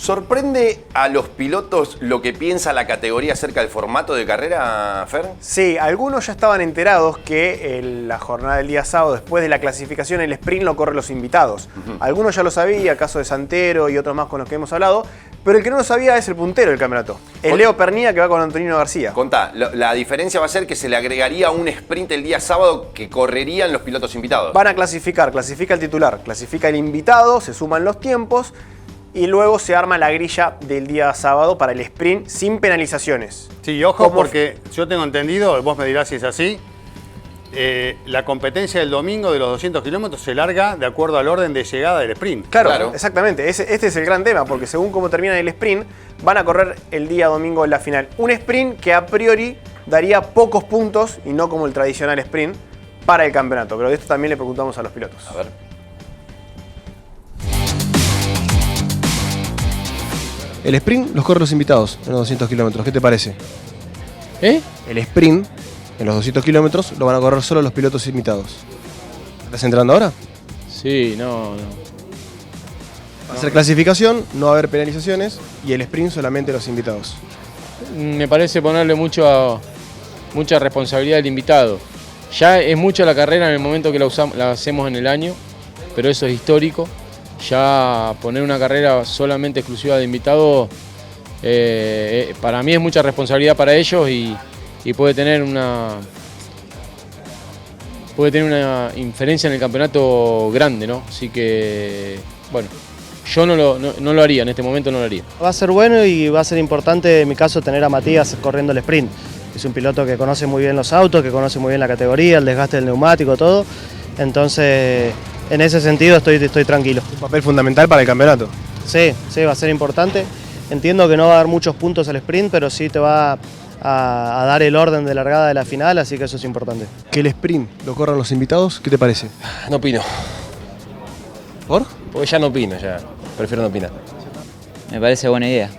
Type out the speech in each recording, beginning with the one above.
¿Sorprende a los pilotos lo que piensa la categoría acerca del formato de carrera, Fer? Sí, algunos ya estaban enterados que la jornada del día sábado, después de la clasificación, el sprint lo corren los invitados. Algunos ya lo sabían, caso de Santero y otros más con los que hemos hablado, pero el que no lo sabía es el puntero del campeonato. Es Leo Pernía, que va con Antonino García. Contá, la diferencia va a ser que se le agregaría un sprint el día sábado que correrían los pilotos invitados. Van a clasifica el titular, clasifica el invitado, se suman los tiempos y luego se arma la grilla del día sábado para el sprint sin penalizaciones. Sí, ojo, porque yo tengo entendido, vos me dirás si es así, la competencia del domingo de los 200 kilómetros se larga de acuerdo al orden de llegada del sprint. Claro. Exactamente. Este es el gran tema, porque según cómo termina el sprint, van a correr el día domingo en la final. Un sprint que a priori daría pocos puntos, y no como el tradicional sprint, para el campeonato. Pero de esto también le preguntamos a los pilotos. A ver. El sprint los corren los invitados en los 200 kilómetros. ¿Qué te parece? El sprint en los 200 kilómetros lo van a correr solo los pilotos invitados. ¿Estás entrando ahora? Sí, no. Va a ser clasificación, no va a haber penalizaciones y el sprint solamente los invitados. Me parece ponerle mucha responsabilidad al invitado. Ya es mucho la carrera en el momento que la hacemos en el año, pero eso es histórico. Ya poner una carrera solamente exclusiva de invitados, para mí es mucha responsabilidad para ellos y puede tener una inferencia en el campeonato grande, ¿no? Así que, bueno, yo no lo haría, en este momento no lo haría. Va a ser bueno y va a ser importante en mi caso tener a Matías corriendo el sprint. Es un piloto que conoce muy bien los autos, que conoce muy bien la categoría, el desgaste del neumático, todo. Entonces, en ese sentido estoy tranquilo. Un papel fundamental para el campeonato. Sí, va a ser importante. Entiendo que no va a dar muchos puntos al sprint, pero sí te va a dar el orden de largada de la final, así que eso es importante. Que el sprint lo corran los invitados, ¿qué te parece? No opino. ¿Por? Porque ya no opino, ya. Prefiero no opinar. Me parece buena idea.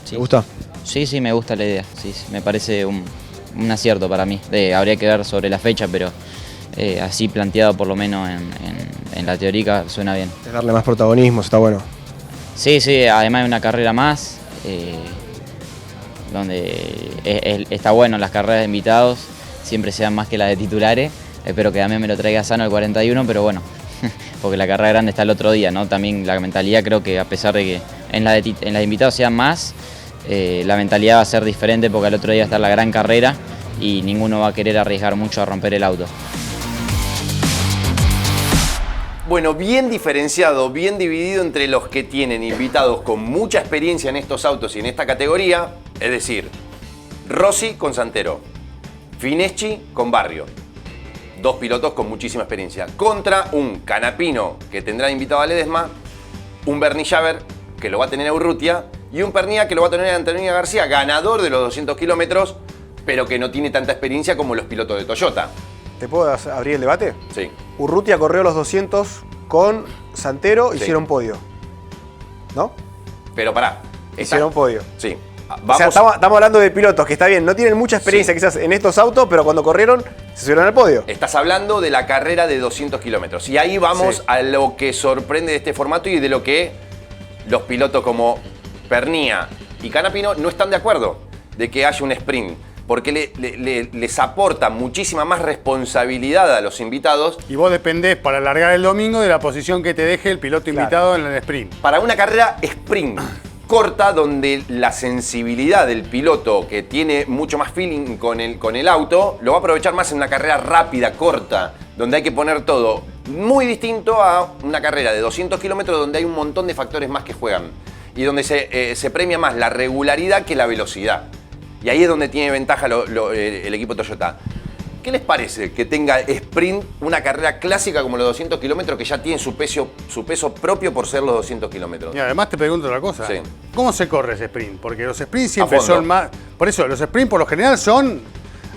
Sí. ¿Te gusta? Sí, me gusta la idea. Sí, me parece un acierto para mí. Habría que ver sobre la fecha, pero así planteado por lo menos en la teórica suena bien. Es darle más protagonismo, está bueno. Sí, además de una carrera más, donde está bueno las carreras de invitados, siempre sean más que las de titulares. Espero que también me lo traiga sano el 41, pero bueno, porque la carrera grande está el otro día, ¿no? También la mentalidad creo que a pesar de que en la de invitados sean más, la mentalidad va a ser diferente porque al otro día va a estar la gran carrera y ninguno va a querer arriesgar mucho a romper el auto. Bueno, bien diferenciado, bien dividido entre los que tienen invitados con mucha experiencia en estos autos y en esta categoría, es decir, Rossi con Santero, Fineschi con Barrio, dos pilotos con muchísima experiencia, contra un Canapino que tendrá invitado a Ledesma, un Bernie Javer que lo va a tener a Urrutia y un Pernía que lo va a tener a Antonio García, ganador de los 200 kilómetros, pero que no tiene tanta experiencia como los pilotos de Toyota. ¿Te puedo abrir el debate? Sí. Urrutia corrió los 200 con Santero, hicieron podio. ¿No? Pero pará. Hicieron podio. Sí. O sea, estamos hablando de pilotos que está bien, no tienen mucha experiencia quizás en estos autos, pero cuando corrieron se subieron al podio. Estás hablando de la carrera de 200 kilómetros. Y ahí vamos a lo que sorprende de este formato y de lo que los pilotos como Pernía y Canapino no están de acuerdo de que haya un sprint. Porque les aporta muchísima más responsabilidad a los invitados. Y vos dependés para largar el domingo de la posición que te deje el piloto invitado en el sprint. Para una carrera sprint corta, donde la sensibilidad del piloto que tiene mucho más feeling con el auto, lo va a aprovechar más en una carrera rápida, corta, donde hay que poner todo muy distinto a una carrera de 200 kilómetros donde hay un montón de factores más que juegan y donde se premia más la regularidad que la velocidad. Y ahí es donde tiene ventaja el equipo Toyota. ¿Qué les parece que tenga sprint una carrera clásica como los 200 kilómetros que ya tiene su peso propio por ser los 200 kilómetros? Y además te pregunto otra cosa. Sí. ¿Cómo se corre ese sprint? Porque los sprints siempre son más... Por eso, los sprints por lo general son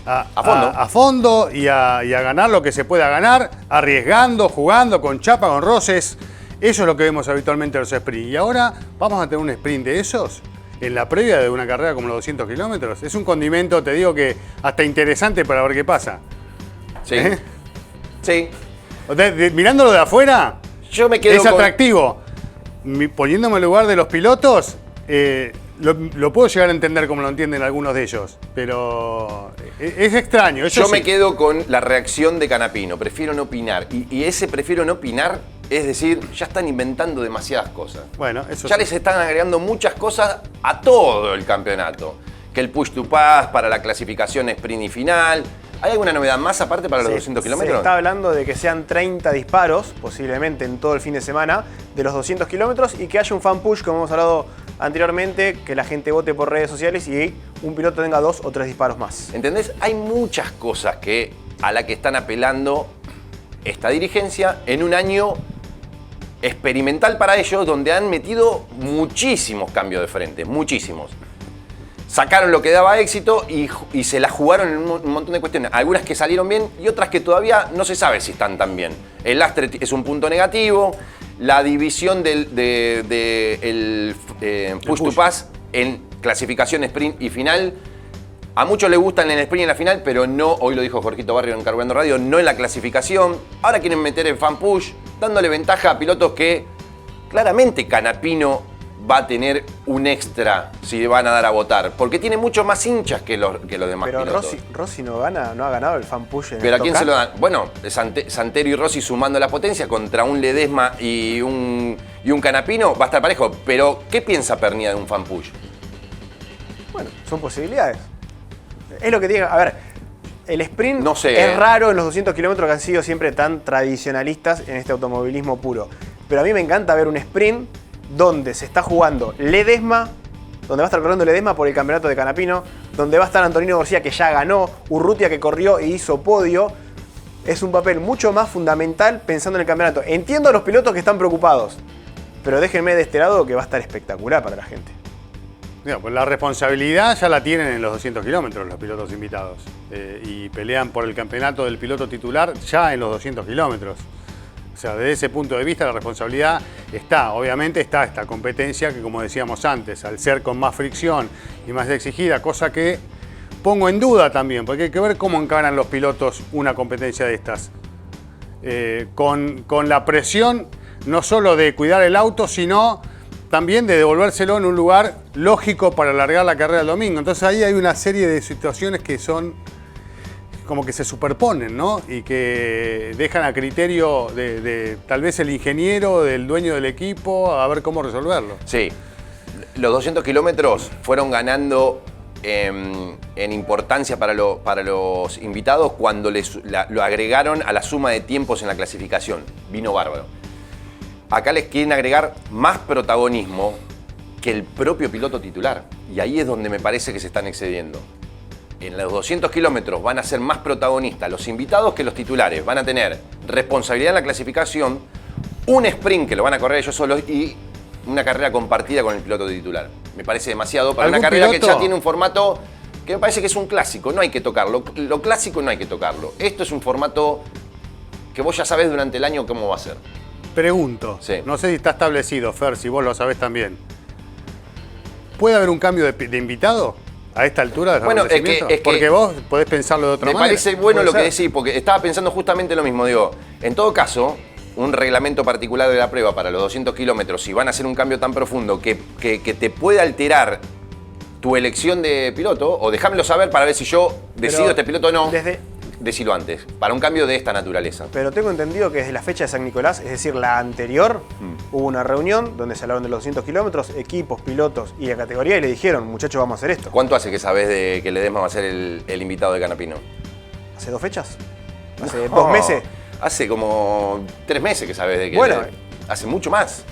a fondo y a ganar lo que se pueda ganar, arriesgando, jugando, con chapa, con roces. Eso es lo que vemos habitualmente en los sprints. Y ahora vamos a tener un sprint de esos en la previa de una carrera como los 200 kilómetros. Es un condimento, te digo que hasta interesante para ver qué pasa. Sí. Sí. Mirándolo de afuera, yo me quedo es atractivo. Poniéndome en lugar de los pilotos, lo puedo llegar a entender como lo entienden algunos de ellos, pero es extraño. Yo me quedo con la reacción de Canapino, prefiero no opinar. Y ese prefiero no opinar, es decir, ya están inventando demasiadas cosas. Bueno, eso ya sí. les están agregando muchas cosas a todo el campeonato. Que el push to pass para la clasificación sprint y final. ¿Hay alguna novedad más aparte para los 200 kilómetros? Se está hablando de que sean 30 disparos, posiblemente en todo el fin de semana, de los 200 kilómetros y que haya un fan push, como hemos hablado anteriormente, que la gente vote por redes sociales y un piloto tenga 2 o 3 disparos más. ¿Entendés? Hay muchas cosas a la que están apelando esta dirigencia en un año experimental para ellos, donde han metido muchísimos cambios de frente, muchísimos. Sacaron lo que daba éxito y se la jugaron en un montón de cuestiones. Algunas que salieron bien y otras que todavía no se sabe si están tan bien. El lastre es un punto negativo. La división del push to pass en clasificación sprint y final. A muchos les gustan en el sprint y en la final, pero no, hoy lo dijo Jorgito Barrio en Carburando Radio, no en la clasificación. Ahora quieren meter el fan push, dándole ventaja a pilotos que claramente Canapino va a tener un extra si van a dar a votar, porque tiene muchos más hinchas que los demás pero pilotos. Rossi no ha ganado el fan push en ¿Pero el a quién Stock se lo Car? dan? Bueno, Santero y Rossi sumando la potencia contra un Ledesma y un Canapino va a estar parejo. Pero, ¿qué piensa Pernía de un fan push? Bueno, son posibilidades. Es lo que tiene. A ver, el sprint No sé, es raro en los 200 kilómetros que han sido siempre tan tradicionalistas en este automovilismo puro. Pero a mí me encanta ver un sprint donde se está jugando Ledesma, donde va a estar corriendo Ledesma por el campeonato de Canapino, donde va a estar Antonino García, que ya ganó, Urrutia, que corrió e hizo podio. Es un papel mucho más fundamental pensando en el campeonato. Entiendo a los pilotos que están preocupados, pero déjenme de este lado que va a estar espectacular para la gente. Mira, pues la responsabilidad ya la tienen en los 200 kilómetros los pilotos invitados y pelean por el campeonato del piloto titular ya en los 200 kilómetros. O sea, desde ese punto de vista la responsabilidad está, obviamente está esta competencia que, como decíamos antes, al ser con más fricción y más exigida, cosa que pongo en duda también, porque hay que ver cómo encaran los pilotos una competencia de estas. Con la presión no solo de cuidar el auto, sino también de devolvérselo en un lugar lógico para alargar la carrera el domingo. Entonces ahí hay una serie de situaciones que son como que se superponen, ¿no? Y que dejan a criterio de tal vez el ingeniero, del dueño del equipo, a ver cómo resolverlo. Sí, los 200 kilómetros fueron ganando en importancia para los invitados cuando lo agregaron a la suma de tiempos en la clasificación. Vino bárbaro. Acá les quieren agregar más protagonismo que el propio piloto titular. Y ahí es donde me parece que se están excediendo. En los 200 kilómetros van a ser más protagonistas los invitados que los titulares. Van a tener responsabilidad en la clasificación, un sprint que lo van a correr ellos solos y una carrera compartida con el piloto titular. Me parece demasiado para una carrera que ya tiene un formato que me parece que es un clásico. No hay que tocarlo. Lo clásico no hay que tocarlo. Esto es un formato que vos ya sabés durante el año cómo va a ser. Pregunto, Sí. no sé si está establecido, Fer, si vos lo sabés también. ¿Puede haber un cambio de invitado a esta altura del Bueno, acontecimiento? es que porque vos podés pensarlo de otra Me manera. parece bueno Puede lo que ser. decís, porque estaba pensando justamente lo mismo. Digo, en todo caso, un reglamento particular de la prueba para los 200 kilómetros, si van a hacer un cambio tan profundo que te puede alterar tu elección de piloto, o déjamelo saber para ver si yo decido este piloto o no, decilo antes, para un cambio de esta naturaleza. Pero tengo entendido que desde la fecha de San Nicolás, es decir, la anterior, hubo una reunión donde se hablaron de los 200 kilómetros, equipos, pilotos y la categoría, y le dijeron, muchachos, vamos a hacer esto. ¿Cuánto hace que sabés de que Ledesma va a ser el invitado de Canapino? ¿Hace 2 fechas? ¿Hace 2 meses? Hace como 3 meses que sabés de que... Bueno. Hace mucho más.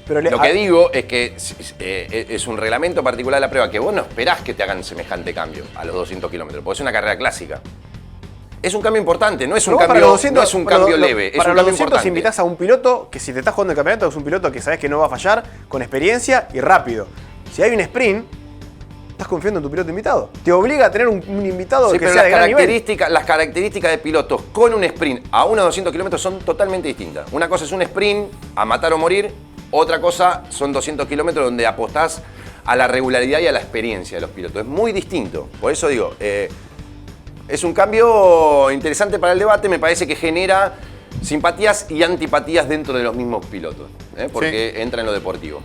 Pero Lo que digo es que es un reglamento particular de la prueba que vos no esperás que te hagan semejante cambio a los 200 kilómetros, porque es una carrera clásica. Es un cambio importante, no es un cambio, no es un cambio leve, es para un los cambio 200 importante. invitás a un piloto que si te estás jugando el campeonato es un piloto que sabes que no va a fallar, con experiencia y rápido. Si hay un sprint, estás confiando en tu piloto invitado. Te obliga a tener un invitado Sí, que pero sea de gran nivel. las características de pilotos con un sprint a unos 200 kilómetros son totalmente distintas. Una cosa es un sprint a matar o morir, otra cosa son 200 kilómetros donde apostás a la regularidad y a la experiencia de los pilotos. Es muy distinto. Por eso digo, es un cambio interesante para el debate, me parece que genera simpatías y antipatías dentro de los mismos pilotos, porque entra en lo deportivo.